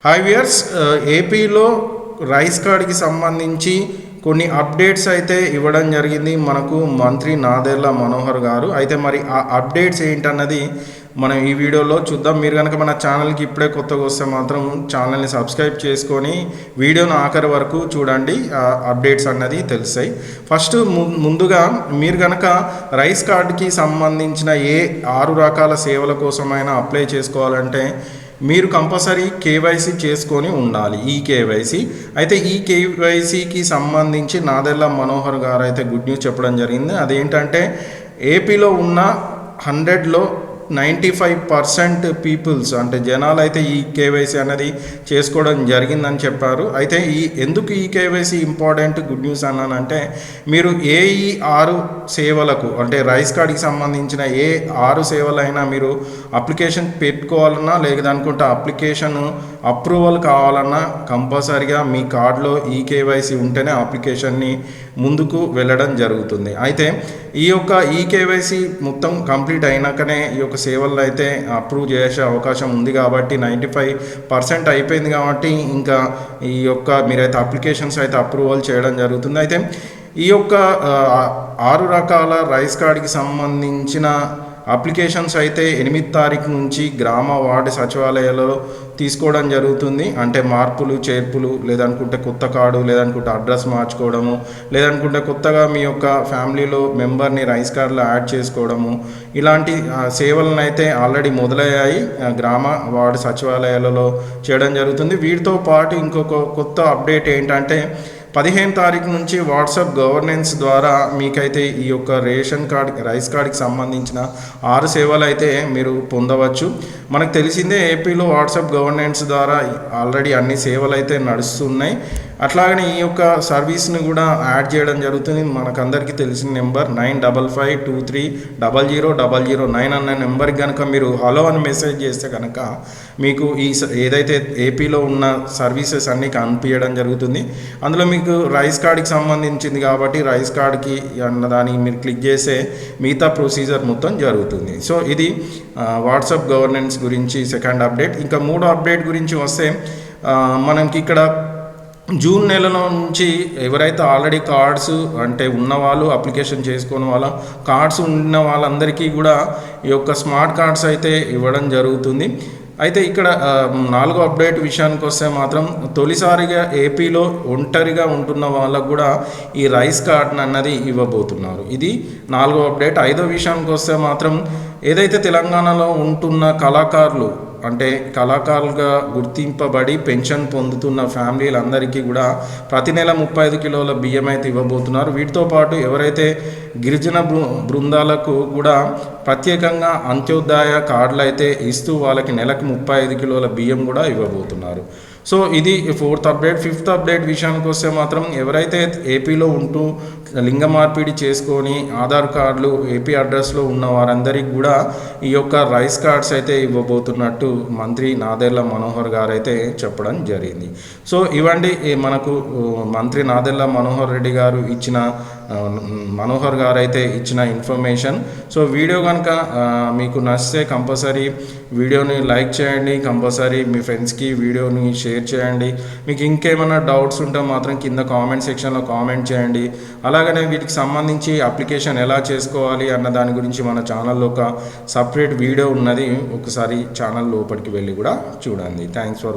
Hi viewers, ఏపీలో rice కార్డ్కి సంబంధించి కొన్ని అప్డేట్స్ అయితే ఇవ్వడం జరిగింది మనకు మంత్రి నాదెళ్ల మనోహర్ గారు. అయితే మరి ఆ అప్డేట్స్ ఏంటన్నది మనం ఈ వీడియోలో చూద్దాం. మీరు కనుక మన ఛానల్కి ఇప్పుడే కొత్తగా వస్తే మాత్రం ఛానల్ని సబ్స్క్రైబ్ చేసుకొని వీడియోను ఆఖరి వరకు చూడండి, అప్డేట్స్ అన్నది తెలుస్తాయి. ఫస్ట్ ముందుగా మీరు కనుక రైస్ కార్డ్కి సంబంధించిన ఏ 6 రకాల సేవల కోసమైనా అప్లై చేసుకోవాలంటే మీరు కంపల్సరీ కేవైసీ చేసుకొని ఉండాలి. ఈ కేవైసీ అయితే ఈ కేవైసీకి సంబంధించి నాదెళ్ల మనోహర్ గారు అయితే గుడ్ న్యూస్ చెప్పడం జరిగింది. అదేంటంటే ఏపీలో ఉన్న 100లో 95% పీపుల్స్ అంటే జనాలు అయితే ఈ కేవైసీ అనేది చేసుకోవడం జరిగిందని చెప్పారు. అయితే ఎందుకు ఈ కేవైసీ ఇంపార్టెంట్ గుడ్ న్యూస్ అన్నానంటే, మీరు ఈ 6 సేవలకు అంటే రైస్ కార్డ్కి సంబంధించిన ఏ 6 సేవలైనా మీరు అప్లికేషన్ పెట్టుకోవాలన్నా లేదనుకుంటే అప్లికేషన్ అప్రూవల్ కావాలన్నా కంపల్సరీగా మీ కార్డులో ఈ కేవైసీ ఉంటేనే అప్లికేషన్ని ముందుకు వెళ్ళడం జరుగుతుంది. అయితే ఈ కేవైసీ మొత్తం కంప్లీట్ అయినాకనే ఈ యొక్క సేవలను అయితే అప్రూవ్ చేసే అవకాశం ఉంది. కాబట్టి 95% అయిపోయింది కాబట్టి ఇంకా మీరైతే అప్లికేషన్స్ అయితే అప్రూవల్ చేయడం జరుగుతుంది. అయితే ఈ యొక్క 6 రకాల రైస్ కార్డ్కి సంబంధించిన అప్లికేషన్స్ అయితే 8 తారీఖు నుంచి గ్రామ వార్డు సచివాలయాలలో తీసుకోవడం జరుగుతుంది. అంటే మార్పులు చేర్పులు లేదనుకుంటే కొత్త కార్డు లేదనుకుంటే అడ్రస్ మార్చుకోవడము లేదనుకుంటే కొత్తగా మీ యొక్క ఫ్యామిలీలో మెంబర్ని రైస్ కార్డులో యాడ్ చేసుకోవడము, ఇలాంటి సేవలను అయితే ఆల్రెడీ మొదలయ్యాయి గ్రామ వార్డు సచివాలయాలలో చేయడం జరుగుతుంది. వీటితో పాటు ఇంకొక కొత్త అప్డేట్ ఏంటంటే 15 తారీఖు నుంచి వాట్సాప్ గవర్నెన్స్ ద్వారా మీకైతే ఈ యొక్క రేషన్ కార్డ్ రైస్ కార్డ్కి సంబంధించిన 6 సేవలు అయితే మీరు పొందవచ్చు. మనకు తెలిసిందే ఏపీలో వాట్సాప్ గవర్నెన్స్ ద్వారా ఆల్రెడీ అన్ని సేవలు అయితే నడుస్తున్నాయి. అట్లాగనే ఈ యొక్క సర్వీస్ని కూడా యాడ్ చేయడం జరుగుతుంది. మనకందరికీ తెలిసిన నెంబర్ 9553000009 అన్న నెంబర్కి కనుక మీరు హలో అని మెసేజ్ చేస్తే కనుక మీకు ఏదైతే ఏపీలో ఉన్న సర్వీసెస్ అన్నీ కనిపించడం జరుగుతుంది. అందులో మీకు రైస్ కార్డ్కి సంబంధించింది కాబట్టి రైస్ కార్డ్కి అన్నదానికి మీరు క్లిక్ చేస్తే మిగతా ప్రొసీజర్ మొత్తం జరుగుతుంది. సో ఇది వాట్సాప్ గవర్నెన్స్ గురించి సెకండ్ అప్డేట్. ఇంకా మూడో అప్డేట్ గురించి వస్తే మనకి ఇక్కడ జూన్ నెలలో నుంచి ఎవరైతే ఆల్రెడీ కార్డ్స్ అంటే ఉన్నవాళ్ళు అప్లికేషన్ చేసుకున్న వాళ్ళ కార్డ్స్ ఉన్న వాళ్ళందరికీ కూడా ఈ యొక్క స్మార్ట్ కార్డ్స్ అయితే ఇవ్వడం జరుగుతుంది. అయితే ఇక్కడ 4వ అప్డేట్ విషయానికి వస్తే మాత్రం తొలిసారిగా ఏపీలో ఒంటరిగా ఉంటున్న వాళ్ళకు కూడా ఈ రైస్ కార్డ్ అన్నది ఇవ్వబోతున్నారు. ఇది 4వ అప్డేట్. 5వ విషయానికి వస్తే మాత్రం ఏదైతే తెలంగాణలో ఉంటున్న కళాకారులు అంటే కళాకారులుగా గుర్తింపబడి పెన్షన్ పొందుతున్న ఫ్యామిలీలందరికీ కూడా ప్రతి నెల 35 కిలోల బియ్యం అయితే ఇవ్వబోతున్నారు. వీటితో పాటు ఎవరైతే గిరిజన బృందాలకు కూడా ప్రత్యేకంగా అంత్యోదయ కార్డులు అయితే ఇస్తూ వాళ్ళకి నెలకు 35 కిలోల బియ్యం కూడా ఇవ్వబోతున్నారు. సో ఇది 4th అప్డేట్. 5th అప్డేట్ విషయానికి వస్తే మాత్రం ఎవరైతే ఏపీలో ఉంటూ లింగ మార్పిడి చేసుకొని ఆధార్ కార్డులు ఏపీ అడ్రస్లో ఉన్న వారందరికీ కూడా ఈ యొక్క రైస్ కార్డ్స్ అయితే ఇవ్వబోతున్నట్టు మంత్రి నాదెళ్ల మనోహర్ గారు అయితే చెప్పడం జరిగింది. సో ఇవ్వండి మనకు మంత్రి నాదెళ్ల మనోహర్ గారు అయితే ఇచ్చిన ఇన్ఫర్మేషన్. సో వీడియో కనుక మీకు నచ్చితే కంపల్సరీ వీడియోని లైక్ చేయండి, కంపల్సరీ మీ ఫ్రెండ్స్కి వీడియోని షేర్ చేయండి. మీకు ఇంకేమైనా డౌట్స్ ఉంటే మాత్రం కింద కామెంట్ సెక్షన్లో కామెంట్ చేయండి. అలాగనే వీటికి సంబంధించి అప్లికేషన్ ఎలా చేసుకోవాలి అన్న దాని గురించి మన ఛానల్లో ఒక సపరేట్ వీడియో ఉన్నది, ఒకసారి ఛానల్ లోపలికి వెళ్ళి కూడా చూడండి. Thanks for watching.